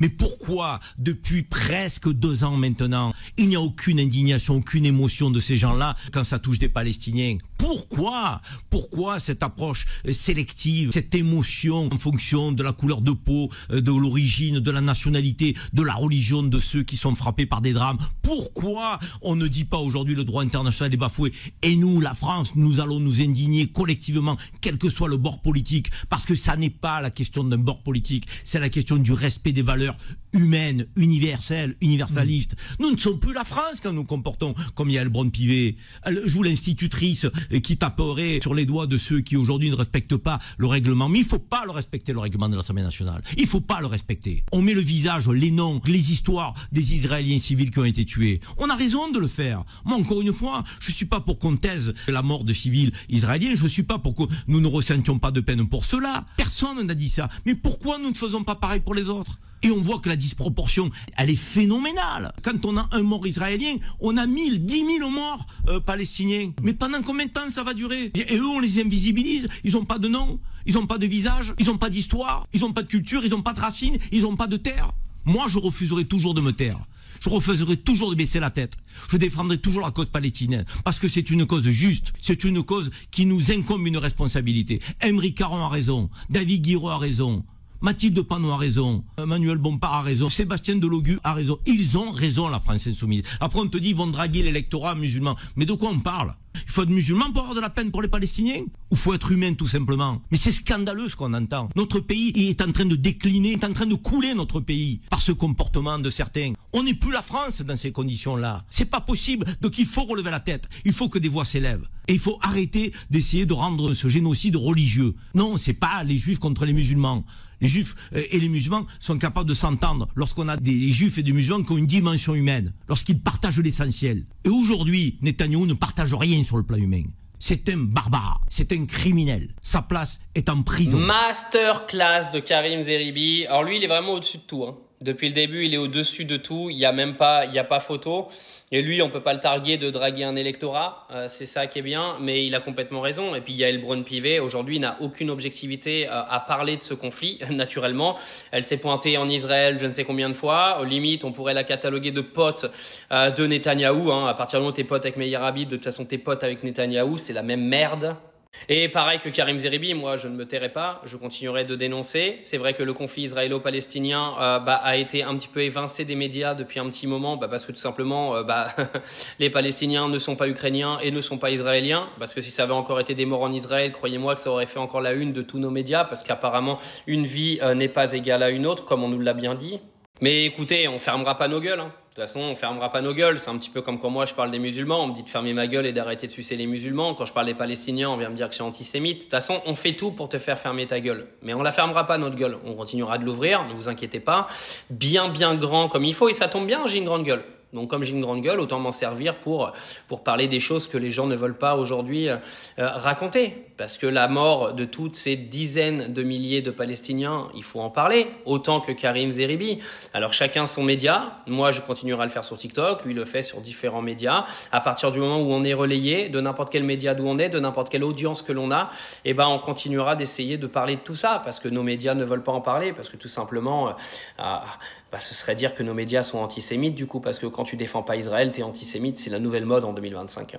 Mais pourquoi, depuis presque 2 ans maintenant, il n'y a aucune indignation, aucune émotion de ces gens-là quand ça touche des Palestiniens? Pourquoi cette approche sélective, cette émotion en fonction de la couleur de peau, de l'origine, de la nationalité, de la religion de ceux qui sont frappés par des drames? Pourquoi on ne dit pas aujourd'hui le droit international est bafoué? Et nous, la France, nous allons nous indigner collectivement, quel que soit le bord politique, parce que ça n'est pas la question d'un bord politique, c'est la question du respect des valeurs humaines, universelles, universalistes. Nous ne sommes plus la France quand nous nous comportons comme Yael Braun-Pivet. Elle joue l'institutrice qui taperait sur les doigts de ceux qui aujourd'hui ne respectent pas le règlement. Mais il ne faut pas le respecter, le règlement de l'Assemblée nationale. Il ne faut pas le respecter. On met le visage, les noms, les histoires des Israéliens civils qui ont été tués. On a raison de le faire. Moi, encore une fois, je ne suis pas pour qu'on taise la mort de civils israéliens. Je ne suis pas pour que nous ne ressentions pas de peine pour cela. Personne n'a dit ça. Mais pourquoi nous ne faisons pas pareil pour les autres? Et on voit que la disproportion, elle est phénoménale. Quand on a un mort israélien, on a 10 000 morts palestiniens. Mais pendant combien de temps ça va durer? Et eux, on les invisibilise. Ils n'ont pas de nom, ils n'ont pas de visage, ils n'ont pas d'histoire, ils n'ont pas de culture, ils n'ont pas de racines, ils n'ont pas de terre. Moi, je refuserai toujours de me taire. Je refuserai toujours de baisser la tête. Je défendrai toujours la cause palestinienne. Parce que c'est une cause juste. C'est une cause qui nous incombe une responsabilité. Emery Caron a raison. David Guiraud a raison. Mathilde Panot a raison, Emmanuel Bompard a raison, Sébastien Delogu a raison. Ils ont raison, la France insoumise. Après, on te dit, ils vont draguer l'électorat musulman. Mais de quoi on parle? Il faut être musulman pour avoir de la peine pour les Palestiniens? Ou faut être humain, tout simplement? Mais c'est scandaleux ce qu'on entend. Notre pays est en train de décliner, est en train de couler notre pays par ce comportement de certains. On n'est plus la France dans ces conditions-là. C'est pas possible. Donc il faut relever la tête. Il faut que des voix s'élèvent. Et il faut arrêter d'essayer de rendre ce génocide religieux. Non, c'est pas les juifs contre les musulmans. Les juifs et les musulmans sont capables de s'entendre lorsqu'on a des juifs et des musulmans qui ont une dimension humaine, lorsqu'ils partagent l'essentiel. Et aujourd'hui, Netanyahou ne partage rien sur le plan humain. C'est un barbare, c'est un criminel. Sa place est en prison. Masterclass de Karim Zeribi. Alors lui, il est vraiment au-dessus de tout, hein. Depuis le début, il est au-dessus de tout. Il n'y a pas photo. Et lui, on ne peut pas le targuer de draguer un électorat. C'est ça qui est bien. Mais il a complètement raison. Et puis, Yael Braun-Pivet, aujourd'hui, n'a aucune objectivité à parler de ce conflit, naturellement. Elle s'est pointée en Israël je ne sais combien de fois. Aux limites, on pourrait la cataloguer de pote de Netanyahou, hein. À partir du moment où t'es pote avec Meir Habib, de toute façon, t'es pote avec Netanyahou. C'est la même merde. Et pareil que Karim Zeribi, moi je ne me tairai pas, je continuerai de dénoncer. C'est vrai que le conflit israélo-palestinien a été un petit peu évincé des médias depuis un petit moment, parce que tout simplement les Palestiniens ne sont pas ukrainiens et ne sont pas israéliens. Parce que si ça avait encore été des morts en Israël, croyez-moi que ça aurait fait encore la une de tous nos médias, parce qu'apparemment une vie n'est pas égale à une autre, comme on nous l'a bien dit. Mais écoutez, on fermera pas nos gueules, hein. De toute façon, on fermera pas nos gueules. C'est un petit peu comme quand moi je parle des musulmans, on me dit de fermer ma gueule et d'arrêter de sucer les musulmans. Quand je parle des Palestiniens, on vient me dire que je suis antisémite. De toute façon, on fait tout pour te faire fermer ta gueule. Mais on la fermera pas notre gueule. On continuera de l'ouvrir, ne vous inquiétez pas. Bien grand comme il faut. Et ça tombe bien, j'ai une grande gueule. Donc comme j'ai une grande gueule, autant m'en servir pour parler des choses que les gens ne veulent pas aujourd'hui raconter. Parce que la mort de toutes ces dizaines de milliers de Palestiniens, il faut en parler, autant que Karim Zeribi. Alors chacun son média. Moi, je continuerai à le faire sur TikTok. Lui, il le fait sur différents médias. À partir du moment où on est relayé de n'importe quel média d'où on est, de n'importe quelle audience que l'on a, on continuera d'essayer de parler de tout ça. Parce que nos médias ne veulent pas en parler. Parce que tout simplement... ce serait dire que nos médias sont antisémites du coup, parce que quand tu défends pas Israël, t'es antisémite, c'est la nouvelle mode en 2025.